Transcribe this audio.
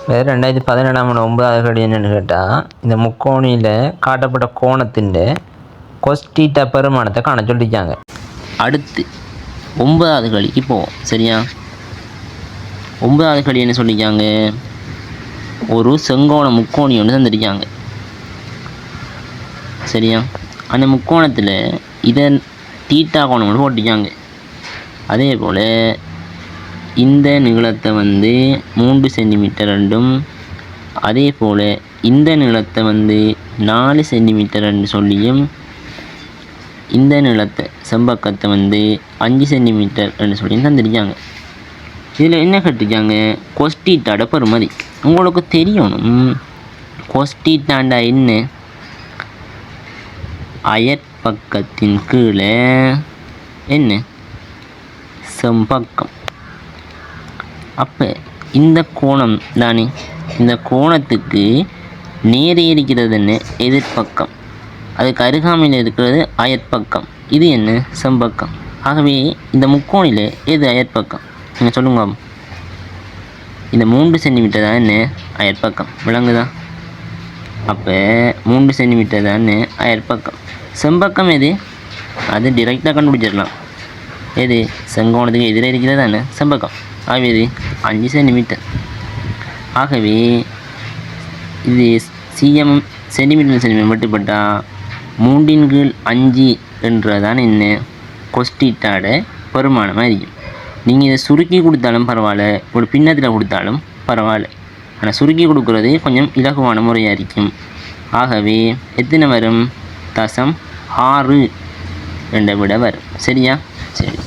வேறு 2017 9வது கடி என்னென்னு கேட்டால் இந்த முக்கோணியில் காட்டப்பட்ட கோணத்தின் கொஸ்டீட்டா பெருமானத்தை காண சொல்லியிருக்காங்க. அடுத்து 9வது கடிக்கு போவோம். சரியா? 9வது கடி என்ன சொல்லியிருக்காங்க? ஒரு செங்கோண முக்கோணி ஒன்று தந்திருக்காங்க. சரியா? அந்த முக்கோணத்தில் இதன் தீட்டா கோணம் ஒன்று போட்டிருக்காங்க. அதே போல் இந்த நீளத்தை 3 சென்டிமீட்டர் ரெண்டும், அதே போல் இந்த நீளத்தை 4 சென்டிமீட்டர் ரெண்டு சொல்லியும், இந்த நீளத்தை செம்பக்கத்தை 5 சென்டிமீட்டர் ரெண்டு சொல்லியும் தந்திருக்காங்க. இதில் என்ன கேட்டிருக்காங்க? கொஸ்டீட்டாட பெறுமதி உங்களுக்கு தெரியணும். கொஸ்டீட்டாண்டா என்ன? அயற்பக்கத்தின் கீழே என்ன? செம்பக்கம். அப்போ இந்த கோணம் தானே, இந்த கோணத்துக்கு நேரே இருக்கிறது என்ன? எதிர்பக்கம். அதுக்கு அருகாமையில் இருக்கிறது அயற்பக்கம். இது என்ன? செம்பக்கம். ஆகவே இந்த முக்கோணில் எது அயற்பக்கம்? நீங்கள் சொல்லுங்க. இந்த 3 சென்டிமீட்டர் தான் என்ன? அயற்பக்கம். விளங்குதா? அப்போ 3 சென்டிமீட்டர் தான் என்ன? அயற்பக்கம். செம்பக்கம் எது? அது டிரெக்டாக கண்டுபிடிச்சிடலாம். எது? செங்கோணத்துக்கு எதிரே இருக்கிறது தானே செம்பக்கம். ஆகவே இது 5 சென்டிமீட்டர். ஆகவே இது சிஎம் சென்டிமீட்டர் வெட்டுப்பட்டால் 3/5 என்றதான் என்ன? கொஸ்டீட்டாட பெருமானமாக இருக்கும். நீங்கள் இதை சுருக்கி கொடுத்தாலும் பரவாயில்ல, ஒரு பின்னத்தில் கொடுத்தாலும் பரவாயில்ல. ஆனால் சுருக்கி கொடுக்குறது கொஞ்சம் இலகுவான முறையாக இருக்கும். ஆகவே எத்தனை வரும்? 0.6 என்ற விட வரும். சரியா? சரி.